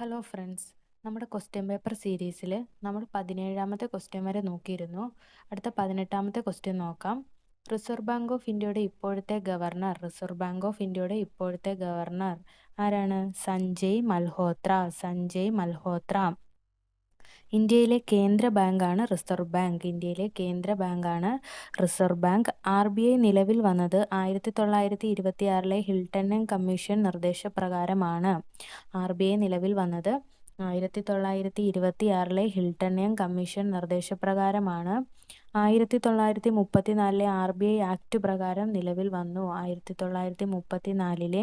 Hello friends, നമ്മുടെ question paper സീരീസിൽ നമ്മൾ 17ാമത്തെ ക്വസ്റ്റ്യൻ വരെ നോക്കിയിരുന്നു. അടുത്ത 18ാമത്തെ ക്വസ്റ്റ്യൻ നോക്കാം. റിസർവ് ബാങ്ക് ഓഫ് ഇന്ത്യയുടെ ഇപ്പോഴത്തെ ഗവർണർ ആരാണ്? സഞ്ജയ് മൽഹോത്ര. ഇന്ത്യയിലെ കേന്ദ്ര ബാങ്കാണ് റിസർവ് ബാങ്ക്. RBI നിലവിൽ വന്നത് 1926 ഹിൽട്ടൺ കമ്മീഷൻ നിർദ്ദേശപ്രകാരമാണ്. RBI നിലവിൽ വന്നത് 1926 ഹിൽട്ടൺ കമ്മീഷൻ നിർദ്ദേശപ്രകാരമാണ്. 1934 RBI ആക്ട് പ്രകാരം നിലവിൽ വന്നു. 1934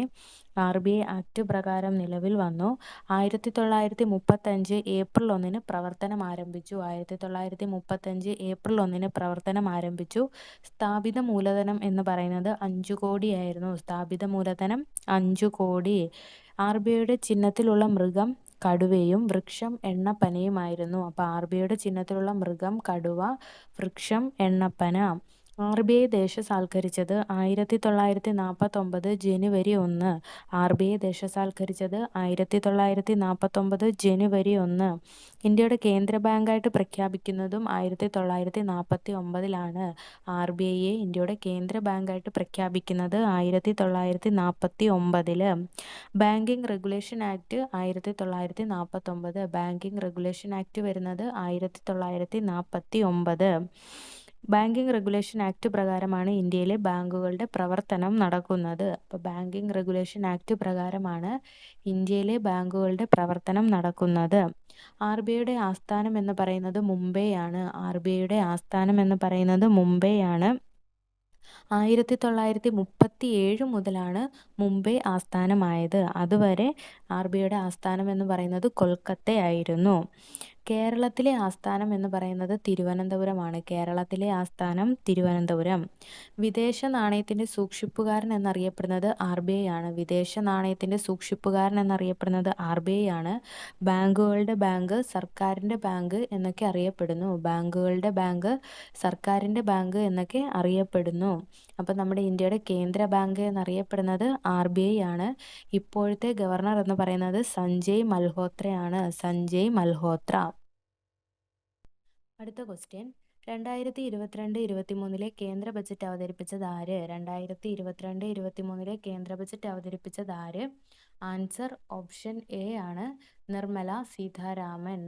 RBI ആക്ട് പ്രകാരം നിലവിൽ വന്നു. 1935 ഏപ്രിൽ 1 പ്രവർത്തനം ആരംഭിച്ചു. സ്ഥാപിത മൂലധനം എന്ന് പറയുന്നത് 5 കോടിയായിരുന്നു. സ്ഥാപിത മൂലധനം 5 കോടി. RBIയുടെ ചിഹ്നത്തിലുള്ള മൃഗം കടുവയും വൃക്ഷം എണ്ണപ്പനയുമായിരുന്നു. അപ്പോൾ RBIയുടെ ചിഹ്നത്തിലുള്ള മൃഗം കടുവ, വൃക്ഷം എണ്ണപ്പന. RBI ദേശസാൽക്കരിച്ചത് 1949 ജനുവരി 1. RBI ദേശസാൽക്കരിച്ചത് 1949 ജനുവരി 1. ഇന്ത്യയുടെ കേന്ദ്ര ബാങ്കായിട്ട് പ്രഖ്യാപിക്കുന്നതും 1949 RBIയെ ഇന്ത്യയുടെ കേന്ദ്ര ബാങ്കായിട്ട് പ്രഖ്യാപിക്കുന്നത് 1949. Banking regulation act 1949. Banking regulation act വരുന്നത് 1949. ബാങ്കിങ് റെഗുലേഷൻ ആക്ട് പ്രകാരമാണ് ഇന്ത്യയിലെ ബാങ്കുകളുടെ പ്രവർത്തനം നടക്കുന്നത്. അപ്പോൾ ബാങ്കിങ് റെഗുലേഷൻ ആക്ട് പ്രകാരമാണ് ഇന്ത്യയിലെ ബാങ്കുകളുടെ പ്രവർത്തനം നടക്കുന്നത്. RBIയുടെ ആസ്ഥാനം എന്ന് പറയുന്നത് മുംബൈ ആണ്. 1937 മുതലാണ് മുംബൈ ആസ്ഥാനമായത്. അതുവരെ RBIയുടെ ആസ്ഥാനം എന്ന് പറയുന്നത് കൊൽക്കത്തയായിരുന്നു. കേരളത്തിലെ ആസ്ഥാനം എന്ന് പറയുന്നത് തിരുവനന്തപുരമാണ്. വിദേശ നാണയത്തിൻ്റെ സൂക്ഷിപ്പുകാരൻ എന്നറിയപ്പെടുന്നത് RBI ആണ്. ബാങ്കുകളുടെ ബാങ്ക്, സർക്കാരിൻ്റെ ബാങ്ക് എന്നൊക്കെ അറിയപ്പെടുന്നു. അപ്പോൾ നമ്മുടെ ഇന്ത്യയുടെ കേന്ദ്ര ബാങ്ക് എന്നറിയപ്പെടുന്നത് RBI ആണ്. ഇപ്പോഴത്തെ ഗവർണർ എന്ന് പറയുന്നത് സഞ്ജയ് മൽഹോത്ര. അടുത്ത ക്വസ്റ്റ്യൻ, 2022-23 കേന്ദ്ര ബജറ്റ് അവതരിപ്പിച്ചത് ആര്? ആൻസർ ഓപ്ഷൻ എ ആണ്, നിർമ്മല സീതാരാമൻ.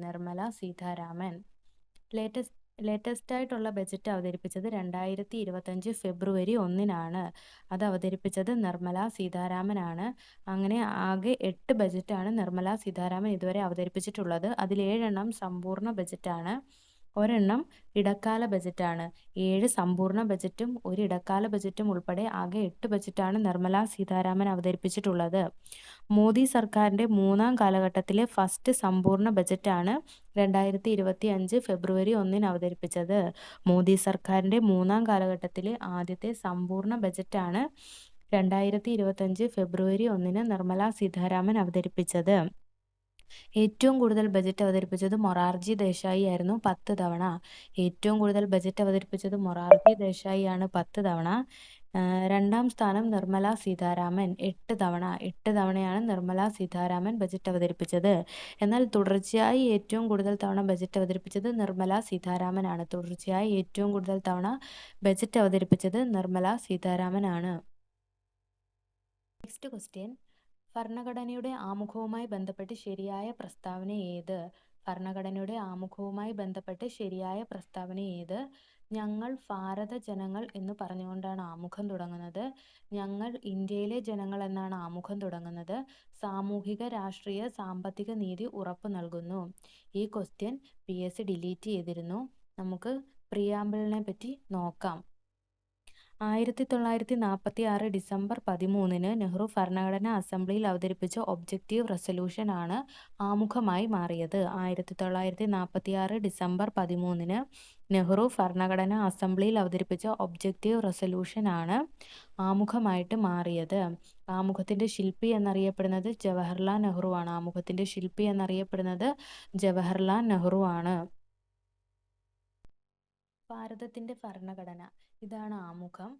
ലേറ്റസ്റ്റ് ആയിട്ടുള്ള ബജറ്റ് അവതരിപ്പിച്ചത് 2025 ഫെബ്രുവരി 1. അത് അവതരിപ്പിച്ചത് നിർമ്മല സീതാരാമനാണ്. അങ്ങനെ ആകെ 8 ബജറ്റാണ് നിർമ്മല സീതാരാമൻ ഇതുവരെ അവതരിപ്പിച്ചിട്ടുള്ളത്. അതിൽ 7 സമ്പൂർണ്ണ ബജറ്റാണ്, ഒരെണ്ണം ഇടക്കാല ബജറ്റാണ്. 7 സമ്പൂർണ്ണ ബജറ്റും 1 ഇടക്കാല ബജറ്റും ഉൾപ്പെടെ ആകെ 8 ബജറ്റാണ് നിർമ്മല സീതാരാമൻ അവതരിപ്പിച്ചിട്ടുള്ളത്. മോദി സർക്കാരിൻ്റെ 3ാം കാലഘട്ടത്തിലെ ഫസ്റ്റ് സമ്പൂർണ്ണ ബജറ്റാണ് 2025 ഫെബ്രുവരി 1 അവതരിപ്പിച്ചത്. മോദി സർക്കാരിൻ്റെ 3ാം കാലഘട്ടത്തിലെ ആദ്യത്തെ സമ്പൂർണ്ണ ബജറ്റാണ് 2025 ഫെബ്രുവരി 1 നിർമ്മല സീതാരാമൻ അവതരിപ്പിച്ചത്. ഏറ്റവും കൂടുതൽ ബജറ്റ് അവതരിപ്പിച്ചത് മൊറാർജി ദേശായി ആയിരുന്നു, 10 തവണ. ഏറ്റവും കൂടുതൽ ബജറ്റ് അവതരിപ്പിച്ചത് മൊറാർജി ദേശായി ആണ്, 10 തവണ. 2ാം സ്ഥാനം നിർമ്മല സീതാരാമൻ, 8 തവണ. 8 തവണയാണ് നിർമ്മല സീതാരാമൻ ബജറ്റ് അവതരിപ്പിച്ചത്. എന്നാൽ തുടർച്ചയായി ഏറ്റവും കൂടുതൽ തവണ ബജറ്റ് അവതരിപ്പിച്ചത് നിർമ്മല സീതാരാമനാണ്. നെക്സ്റ്റ് ക്വസ്റ്റ്യൻ, ഭരണഘടനയുടെ ആമുഖവുമായി ബന്ധപ്പെട്ട് ശരിയായ പ്രസ്താവന ഏത്? ഞങ്ങൾ ഭാരത ജനങ്ങൾ എന്ന് പറഞ്ഞുകൊണ്ടാണ് ആമുഖം തുടങ്ങുന്നത്. ഞങ്ങൾ ഇന്ത്യയിലെ ജനങ്ങൾ എന്നാണ് ആമുഖം തുടങ്ങുന്നത്. സാമൂഹിക, രാഷ്ട്രീയ, സാമ്പത്തിക നീതി ഉറപ്പു നൽകുന്നു. ഈ ക്വസ്റ്റ്യൻ PSC ഡിലീറ്റ് ചെയ്തിരുന്നു. നമുക്ക് പ്രിയാമ്പിളിനെ പറ്റി നോക്കാം. 1946 ഡിസംബർ 13 നെഹ്റു ഭരണഘടനാ അസംബ്ലിയിൽ അവതരിപ്പിച്ച ഒബ്ജക്റ്റീവ് റെസൊല്യൂഷൻ ആണ് ആമുഖമായി മാറിയത്. 1946 ഡിസംബർ 13 നെഹ്റു ഭരണഘടനാ അസംബ്ലിയിൽ അവതരിപ്പിച്ച ഒബ്ജക്റ്റീവ് റെസൊല്യൂഷൻ ആണ് ആമുഖമായിട്ട് മാറിയത്. ആമുഖത്തിൻ്റെ ശില്പി എന്നറിയപ്പെടുന്നത് ജവഹർലാൽ നെഹ്റു ആണ്. ഭാരതത്തിൻ്റെ ഭരണഘടന, ഇതാണ് ആമുഖം.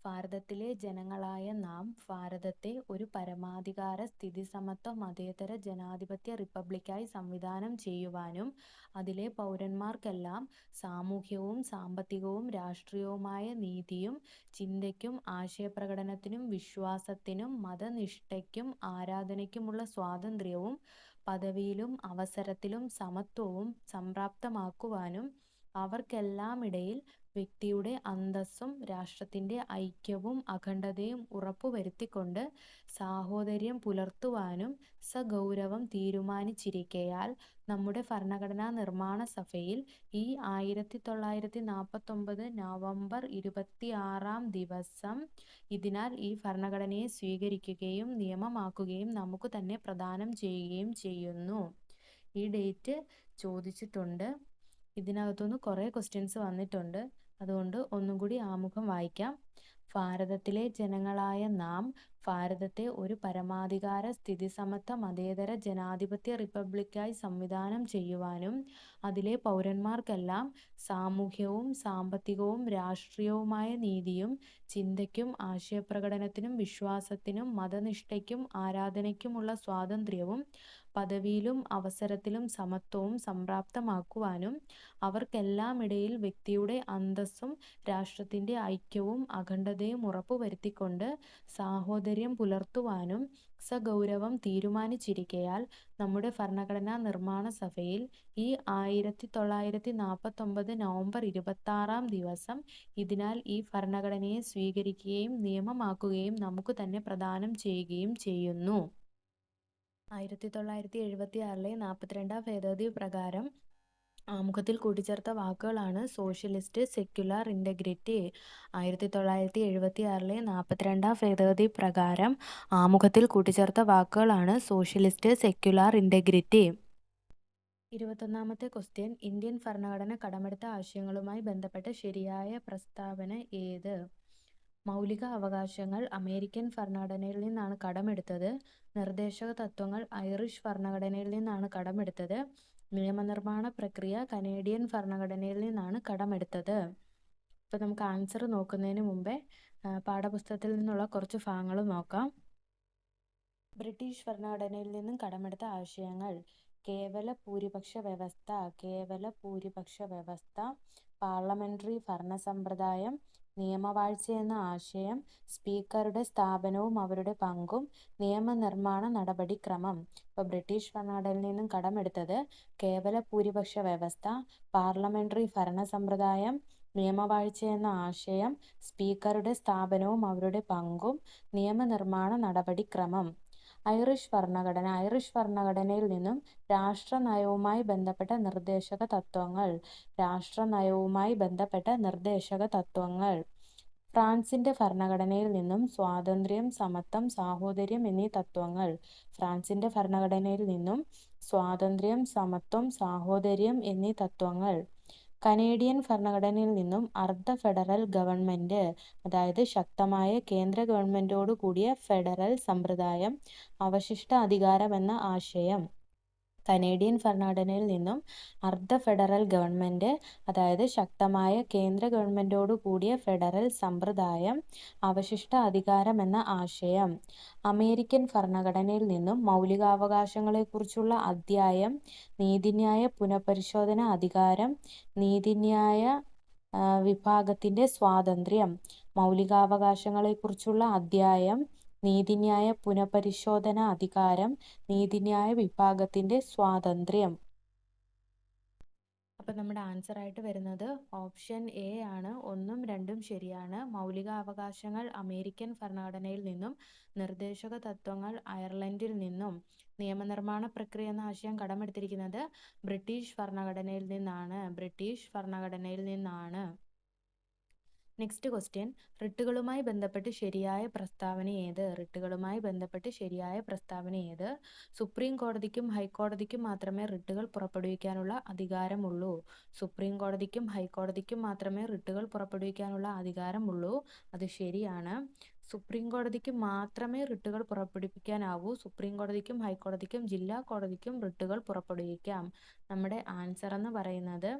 ഭാരതത്തിലെ ജനങ്ങളായ നാം ഭാരതത്തെ ഒരു പരമാധികാര സ്ഥിതിസമത്വ മതേതര ജനാധിപത്യ റിപ്പബ്ലിക്കായി സംവിധാനം ചെയ്യുവാനും അതിലെ പൗരന്മാർക്കെല്ലാം സാമൂഹ്യവും സാമ്പത്തികവും രാഷ്ട്രീയവുമായ നീതിയും ചിന്തയ്ക്കും ആശയപ്രകടനത്തിനും വിശ്വാസത്തിനും മതനിഷ്ഠയ്ക്കും ആരാധനയ്ക്കുമുള്ള സ്വാതന്ത്ര്യവും പദവിയിലും അവസരത്തിലും സമത്വവും സംപ്രാപ്തമാക്കുവാനും അവർക്കെല്ലാമിടയിൽ വ്യക്തിയുടെ അന്തസ്സും രാഷ്ട്രത്തിന്റെ ഐക്യവും അഖണ്ഡതയും ഉറപ്പുവരുത്തിക്കൊണ്ട് സാഹോദര്യം പുലർത്തുവാനും സഗൗരവം തീരുമാനിച്ചിരിക്കയാൽ നമ്മുടെ ഭരണഘടനാ നിർമ്മാണ സഭയിൽ ഈ 1949 നവംബർ 26 ദിവസം ഇതിനാൽ ഈ ഭരണഘടനയെ സ്വീകരിക്കുകയും നിയമമാക്കുകയും നമുക്ക് തന്നെ പ്രദാനം ചെയ്യുകയും ചെയ്യുന്നു. ഈ ഡേറ്റ് ചോദിച്ചിട്ടുണ്ട്. ഇതിനകത്തുനിന്ന് കുറേ ക്വസ്റ്റ്യൻസ് വന്നിട്ടുണ്ട്. അതുകൊണ്ട് ഒന്നും കൂടി ആമുഖം വായിക്കാം. ഭാരതത്തിലെ ജനങ്ങളായ നാം ഭാരതത്തെ ഒരു പരമാധികാര സ്ഥിതിസമത്വ മതേതര ജനാധിപത്യ റിപ്പബ്ലിക്കായി സംവിധാനം ചെയ്യുവാനും അതിലെ പൗരന്മാർക്കെല്ലാം സാമൂഹ്യവും സാമ്പത്തികവും രാഷ്ട്രീയവുമായ നീതിയും ചിന്തയ്ക്കും ആശയപ്രകടനത്തിനും വിശ്വാസത്തിനും മതനിഷ്ഠയ്ക്കും ആരാധനയ്ക്കുമുള്ള സ്വാതന്ത്ര്യവും പദവിയിലും അവസരത്തിലും സമത്വവും സംപ്രാപ്തമാക്കുവാനും അവർക്കെല്ലാമിടയിൽ വ്യക്തിയുടെ അന്തസ്സും രാഷ്ട്രത്തിന്റെ ഐക്യവും അഖണ്ഡതയും ഉറപ്പുവരുത്തിക്കൊണ്ട് സാഹോദര്യം പുലർത്തുവാനും സഗൗരവം തീരുമാനിച്ചിരിക്കയാൽ നമ്മുടെ ഭരണഘടനാ നിർമ്മാണ സഭയിൽ ഈ 1949 നവംബർ 26 ദിവസം ഇതിനാൽ ഈ ഭരണഘടനയെ സ്വീകരിക്കുകയും നിയമമാക്കുകയും നമുക്ക് തന്നെ പ്രദാനം ചെയ്യുകയും ചെയ്യുന്നു. 1976 42 ഭേദഗതി പ്രകാരം ആമുഖത്തിൽ കൂട്ടിച്ചേർത്ത വാക്കുകളാണ് സോഷ്യലിസ്റ്റ്, സെക്യുലർ, ഇന്റഗ്രിറ്റി. 1976 42 ഭേദഗതി പ്രകാരം ആമുഖത്തിൽ കൂട്ടിച്ചേർത്ത വാക്കുകളാണ് സോഷ്യലിസ്റ്റ്, സെക്യുലർ, ഇന്റഗ്രിറ്റി. 21ാമത്തെ ക്വസ്റ്റ്യൻ, ഇന്ത്യൻ ഭരണഘടന കടമെടുത്ത ആശയങ്ങളുമായി ബന്ധപ്പെട്ട ശരിയായ പ്രസ്താവന ഏത്? മൗലിക അവകാശങ്ങൾ അമേരിക്കൻ ഭരണഘടനയിൽ നിന്നാണ് കടമെടുത്തത്. നിർദ്ദേശക തത്വങ്ങൾ ഐറിഷ് ഭരണഘടനയിൽ നിന്നാണ് കടമെടുത്തത്. നിയമനിർമ്മാണ പ്രക്രിയ കനേഡിയൻ ഭരണഘടനയിൽ നിന്നാണ് കടമെടുത്തത്. ഇപ്പം നമുക്ക് ആൻസർ നോക്കുന്നതിന് മുമ്പേ പാഠപുസ്തകത്തിൽ നിന്നുള്ള കുറച്ച് ഭാഗങ്ങൾ നോക്കാം. ബ്രിട്ടീഷ് ഭരണഘടനയിൽ നിന്നും കടമെടുത്ത ആശയങ്ങൾ: കേവല ഭൂരിപക്ഷ വ്യവസ്ഥ, കേവല ഭൂരിപക്ഷ വ്യവസ്ഥ, പാർലമെന്ററി ഭരണസമ്പ്രദായം, നിയമവാഴ്ച എന്ന ആശയം, സ്പീക്കറുടെ സ്ഥാപനവും അവരുടെ പങ്കും, നിയമനിർമ്മാണ നടപടിക്രമം. ഇപ്പോൾ ബ്രിട്ടീഷ് ഭരണഘടനയിൽ നിന്നും കടമെടുത്തത് കേവല ഭൂരിപക്ഷ വ്യവസ്ഥ, പാർലമെന്ററി ഭരണസമ്പ്രദായം, നിയമവാഴ്ച എന്ന ആശയം, സ്പീക്കറുടെ സ്ഥാപനവും അവരുടെ പങ്കും, നിയമനിർമ്മാണ നടപടിക്രമം. ഐറിഷ് ഭരണഘടനയിൽ നിന്നും രാഷ്ട്രനയവുമായി ബന്ധപ്പെട്ട നിർദ്ദേശക തത്വങ്ങൾ, രാഷ്ട്രനയവുമായി ബന്ധപ്പെട്ട നിർദ്ദേശക തത്വങ്ങൾ. ഫ്രാൻസിന്റെ ഭരണഘടനയിൽ നിന്നും സ്വാതന്ത്ര്യം, സമത്വം, സാഹോദര്യം എന്നീ തത്വങ്ങൾ, ഫ്രാൻസിന്റെ ഭരണഘടനയിൽ നിന്നും സ്വാതന്ത്ര്യം, സമത്വം, സാഹോദര്യം എന്നീ തത്വങ്ങൾ. കനേഡിയൻ ഭരണഘടനയിൽ നിന്നും അർദ്ധ ഫെഡറൽ ഗവൺമെന്റ്, അതായത് ശക്തമായ കേന്ദ്ര ഗവൺമെന്റോടു കൂടിയ ഫെഡറൽ സമ്പ്രദായം, അവശിഷ്ട അധികാരം എന്ന ആശയം. കനേഡിയൻ ഭരണഘടനയിൽ നിന്നും അർദ്ധ ഫെഡറൽ ഗവൺമെന്റ്, അതായത് ശക്തമായ കേന്ദ്ര ഗവൺമെന്റോടു കൂടിയ ഫെഡറൽ സമ്പ്രദായം, അവശിഷ്ട അധികാരം എന്ന ആശയം. അമേരിക്കൻ ഭരണഘടനയിൽ നിന്നും മൗലികാവകാശങ്ങളെക്കുറിച്ചുള്ള അധ്യായം, നീതിന്യായ പുനഃപരിശോധന അധികാരം, നീതിന്യായ വിഭാഗത്തിന്റെ സ്വാതന്ത്ര്യം. മൗലികാവകാശങ്ങളെക്കുറിച്ചുള്ള അധ്യായം, നീതിന്യായ പുനഃപരിശോധന അധികാരം, നീതിന്യായ വിഭാഗത്തിന്റെ സ്വാതന്ത്ര്യം. അപ്പം നമ്മുടെ ആൻസർ ആയിട്ട് വരുന്നത് ഓപ്ഷൻ എ ആണ്. 1ഉം 2ഉം ശരിയാണ്. മൗലിക അവകാശങ്ങൾ അമേരിക്കൻ ഭരണഘടനയിൽ നിന്നും, നിർദ്ദേശക തത്വങ്ങൾ അയർലൻഡിൽ നിന്നും, നിയമനിർമ്മാണ പ്രക്രിയ എന്ന ആശയം കടമെടുത്തിരിക്കുന്നത് ബ്രിട്ടീഷ് ഭരണഘടനയിൽ നിന്നാണ്. നെക്സ്റ്റ് ക്വസ്റ്റ്യൻ, റിട്ടുകളുമായി ബന്ധപ്പെട്ട് ശരിയായ പ്രസ്താവന ഏത്? സുപ്രീം കോടതിക്കും ഹൈക്കോടതിക്കും മാത്രമേ റിട്ടുകൾ പുറപ്പെടുവിക്കാനുള്ള അധികാരമുള്ളൂ. സുപ്രീം കോടതിക്കും ഹൈക്കോടതിക്കും മാത്രമേ റിട്ടുകൾ പുറപ്പെടുവിക്കാനുള്ള അധികാരമുള്ളൂ. അത് ശരിയാണ്. സുപ്രീം കോടതിക്ക് മാത്രമേ റിട്ടുകൾ പുറപ്പെടുവിക്കാനാവൂ. സുപ്രീം കോടതിക്കും ഹൈക്കോടതിക്കും ജില്ലാ കോടതിക്കും റിട്ടുകൾ പുറപ്പെടുവിക്കാം. നമ്മുടെ ആൻസർ എന്ന് പറയുന്നത്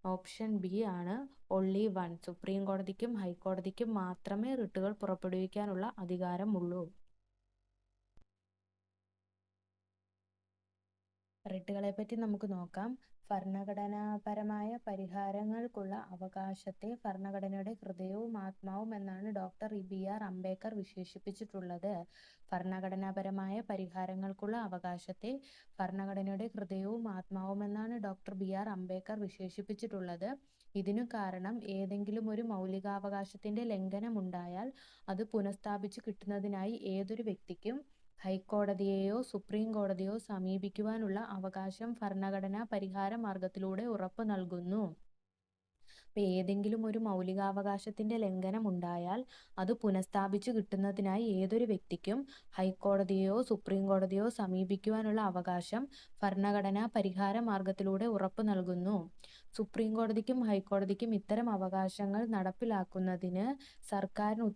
ഓപ്ഷൻ ബി ആണ് ഒൺലി വൺ. സുപ്രീം കോടതിക്കും ഹൈക്കോടതിക്കും മാത്രമേ റിട്ടുകൾ പുറപ്പെടുവിക്കാനുള്ള അധികാരമുള്ളൂ. റിട്ടുകളെ പറ്റി നമുക്ക് നോക്കാം. ഭരണഘടനാപരമായ പരിഹാരങ്ങൾക്കുള്ള അവകാശത്തെ ഭരണഘടനയുടെ ഹൃദയവും ആത്മാവും എന്നാണ് ഡോക്ടർ ബി.ആർ. അംബേദ്കർ വിശേഷിപ്പിച്ചിട്ടുള്ളത്. ഭരണഘടനാപരമായ പരിഹാരങ്ങൾക്കുള്ള അവകാശത്തെ ഭരണഘടനയുടെ ഹൃദയവും ആത്മാവും എന്നാണ് ഡോക്ടർ ബി.ആർ. അംബേദ്കർ വിശേഷിപ്പിച്ചിട്ടുള്ളത്. ഇതിനു കാരണം ഏതെങ്കിലും ഒരു മൗലികാവകാശത്തിന്റെ ലംഘനമുണ്ടായാൽ അത് പുനഃസ്ഥാപിച്ചു കിട്ടുന്നതിനായി ഏതൊരു വ്യക്തിക്കും ഹൈക്കോടതിയെയോ സുപ്രീം കോടതിയോ സമീപിക്കുവാനുള്ള അവകാശം ഭരണഘടനാ പരിഹാര മാർഗത്തിലൂടെ ഉറപ്പു നൽകുന്നു. ഏതെങ്കിലും ഒരു മൗലികാവകാശത്തിന്റെ ലംഘനം ഉണ്ടായാൽ അത് പുനഃസ്ഥാപിച്ചു കിട്ടുന്നതിനായി ഏതൊരു വ്യക്തിക്കും ഹൈക്കോടതിയോ സുപ്രീം കോടതിയോ സമീപിക്കുവാനുള്ള അവകാശം ഭരണഘടനാ പരിഹാര മാർഗത്തിലൂടെ ഉറപ്പു നൽകുന്നു. സുപ്രീം കോടതിക്കും ഹൈക്കോടതിക്കും ഇത്തരം അവകാശങ്ങൾ നടപ്പിലാക്കുന്നതിന് സർക്കാരിന്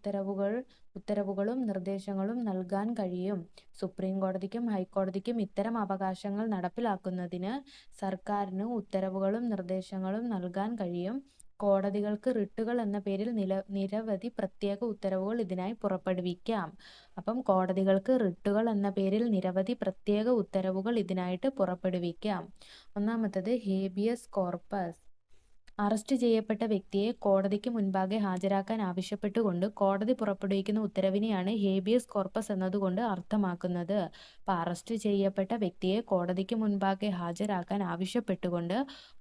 ഉത്തരവുകളും നിർദ്ദേശങ്ങളും നൽകാൻ കഴിയും. സുപ്രീം കോടതിക്കും ഹൈക്കോടതിക്കും ഇത്തരം അവകാശങ്ങൾ നടപ്പിലാക്കുന്നതിന് സർക്കാരിന് ഉത്തരവുകളും നിർദ്ദേശങ്ങളും നൽകാൻ കഴിയും. കോടതികൾക്ക് റിട്ടുകൾ എന്ന പേരിൽ നിരവധി പ്രത്യേക ഉത്തരവുകൾ ഇതിനായി പുറപ്പെടുവിക്കാം. അപ്പം കോടതികൾക്ക് റിട്ടുകൾ എന്ന പേരിൽ നിരവധി പ്രത്യേക ഉത്തരവുകൾ ഇതിനായിട്ട് പുറപ്പെടുവിക്കാം. ഒന്നാമത്തത് ഹേബിയസ് കോർപ്പസ്. അറസ്റ്റ് ചെയ്യപ്പെട്ട വ്യക്തിയെ കോടതിക്ക് മുൻപാകെ ഹാജരാക്കാൻ ആവശ്യപ്പെട്ടുകൊണ്ട് കോടതി പുറപ്പെടുവിക്കുന്ന ഉത്തരവിനെയാണ് ഹേബിയസ് കോർപ്പസ് എന്നതുകൊണ്ട് അർത്ഥമാക്കുന്നത്. അപ്പം അറസ്റ്റ് ചെയ്യപ്പെട്ട വ്യക്തിയെ കോടതിക്ക് മുൻപാകെ ഹാജരാക്കാൻ ആവശ്യപ്പെട്ടുകൊണ്ട്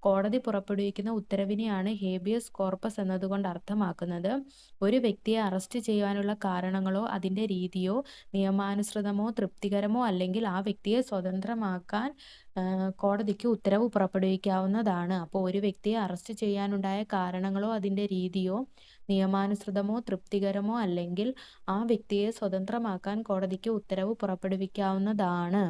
കോടതി പുറപ്പെടുവിക്കുന്ന ഉത്തരവിനെയാണ് ഹേബിയസ് കോർപ്പസ് എന്നതുകൊണ്ട് അർത്ഥമാക്കുന്നത്. ഒരു വ്യക്തിയെ അറസ്റ്റ് ചെയ്യുവാനുള്ള കാരണങ്ങളോ അതിൻ്റെ രീതിയോ നിയമാനുസൃതമോ തൃപ്തികരമോ അല്ലെങ്കിൽ ആ വ്യക്തിയെ സ്വതന്ത്രമാക്കാൻ കോടതിക്ക് ഉത്തരവ് പുറപ്പെടുവിക്കാവുന്നതാണ്. അപ്പോൾ ഒരു വ്യക്തിയെ അറസ്റ്റ് ചെയ്യാനുണ്ടായ കാരണങ്ങളോ അതിൻ്റെ രീതിയോ നിയമാനുസൃതമോ തൃപ്തികരമോ അല്ലെങ്കിൽ ആ വ്യക്തിയെ സ്വതന്ത്രമാക്കാൻ കോടതിക്ക് ഉത്തരവ് പുറപ്പെടുവിക്കാവുന്നതാണ്.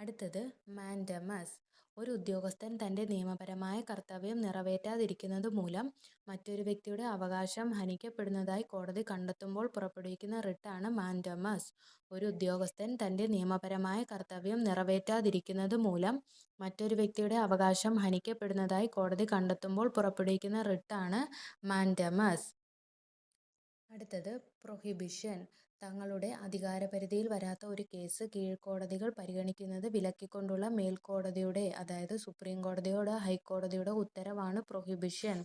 അടുത്തത് മാൻഡമസ്. ഒരു ഉദ്യോഗസ്ഥൻ തൻ്റെ നിയമപരമായ കർത്തവ്യം നിറവേറ്റാതിരിക്കുന്നത് മൂലം മറ്റൊരു വ്യക്തിയുടെ അവകാശം ഹനിക്കപ്പെടുന്നതായി കോടതി കണ്ടെത്തുമ്പോൾ പുറപ്പെടുവിക്കുന്ന റിട്ടാണ് മാൻഡമസ്. ഒരു ഉദ്യോഗസ്ഥൻ തൻ്റെ നിയമപരമായ കർത്തവ്യം നിറവേറ്റാതിരിക്കുന്നത് മൂലം മറ്റൊരു വ്യക്തിയുടെ അവകാശം ഹനിക്കപ്പെടുന്നതായി കോടതി കണ്ടെത്തുമ്പോൾ പുറപ്പെടുവിക്കുന്ന റിട്ടാണ് മാൻഡമസ്. അടുത്തത് പ്രൊഹിബിഷൻ. തങ്ങളുടെ അധികാരപരിധിയിൽ വരാത്ത ഒരു കേസ് കീഴ്ക്കോടതികൾ പരിഗണിക്കുന്നത് വിലക്കിക്കൊണ്ടുള്ള മേൽക്കോടതിയുടെ, അതായത് സുപ്രീം കോടതിയുടെ ഹൈക്കോടതിയുടെ ഉത്തരവാണ് പ്രൊഹിബിഷൻ.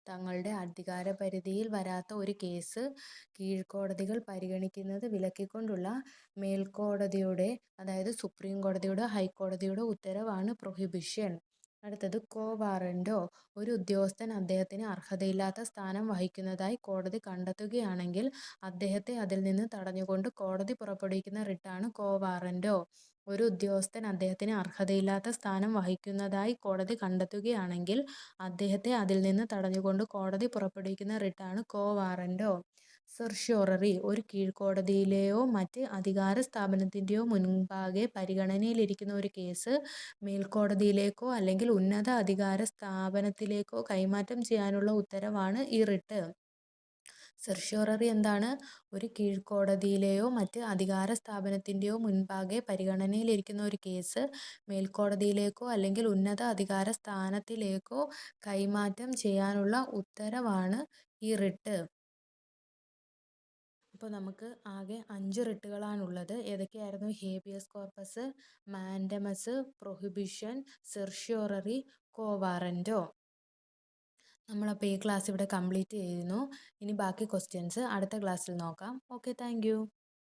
തങ്ങളുടെ അധികാരപരിധിയിൽ വരാത്ത ഒരു കേസ് കീഴ്ക്കോടതികൾ പരിഗണിക്കുന്നത് വിലക്കിക്കൊണ്ടുള്ള മേൽക്കോടതിയുടെ, അതായത് സുപ്രീം കോടതിയുടെ ഹൈക്കോടതിയുടെ ഉത്തരവാണ് പ്രൊഹിബിഷൻ. അടുത്തത് കോ വാറന്റോ. ഒരു ഉദ്യോഗസ്ഥൻ അദ്ദേഹത്തിന് അർഹതയില്ലാത്ത സ്ഥാനം വഹിക്കുന്നതായി കോടതി കണ്ടെത്തുകയാണെങ്കിൽ അദ്ദേഹത്തെ അതിൽ നിന്ന് തടഞ്ഞുകൊണ്ട് കോടതി പുറപ്പെടുവിക്കുന്ന റിട്ടാണ് കോ വാറന്റോ. ഒരു ഉദ്യോഗസ്ഥൻ അദ്ദേഹത്തിന് അർഹതയില്ലാത്ത സ്ഥാനം വഹിക്കുന്നതായി കോടതി കണ്ടെത്തുകയാണെങ്കിൽ അദ്ദേഹത്തെ അതിൽ നിന്ന് തടഞ്ഞുകൊണ്ട് കോടതി പുറപ്പെടുവിക്കുന്ന റിട്ടാണ് കോ വാറന്റോ. സെർഷ്യോററി. ഒരു കീഴ്ക്കോടതിയിലെയോ മറ്റ് അധികാര സ്ഥാപനത്തിൻ്റെയോ മുൻപാകെ പരിഗണനയിലിരിക്കുന്ന ഒരു കേസ് മേൽക്കോടതിയിലേക്കോ അല്ലെങ്കിൽ ഉന്നത അധികാര സ്ഥാപനത്തിലേക്കോ കൈമാറ്റം ചെയ്യാനുള്ള ഉത്തരവാണ് ഈ റിട്ട്. സെർഷ്യോററി എന്താണ്? ഒരു കീഴ്ക്കോടതിയിലെയോ മറ്റ് അധികാര സ്ഥാപനത്തിൻ്റെയോ മുൻപാകെ പരിഗണനയിലിരിക്കുന്ന ഒരു കേസ് മേൽക്കോടതിയിലേക്കോ അല്ലെങ്കിൽ ഉന്നത അധികാര സ്ഥാനത്തിലേക്കോ കൈമാറ്റം ചെയ്യാനുള്ള ഉത്തരവാണ് ഈ റിട്ട്. അപ്പോൾ നമുക്ക് ആകെ 5 റിട്ടുകളാണുള്ളത്. ഏതൊക്കെയായിരുന്നു? Habeas corpus, mandamus, prohibition, certiorari, quo warranto. നമ്മളപ്പോൾ ഈ ക്ലാസ് ഇവിടെ കംപ്ലീറ്റ് ചെയ്യുന്നു. ഇനി ബാക്കി ക്വസ്റ്റ്യൻസ് അടുത്ത ക്ലാസ്സിൽ നോക്കാം. Okay, thank you.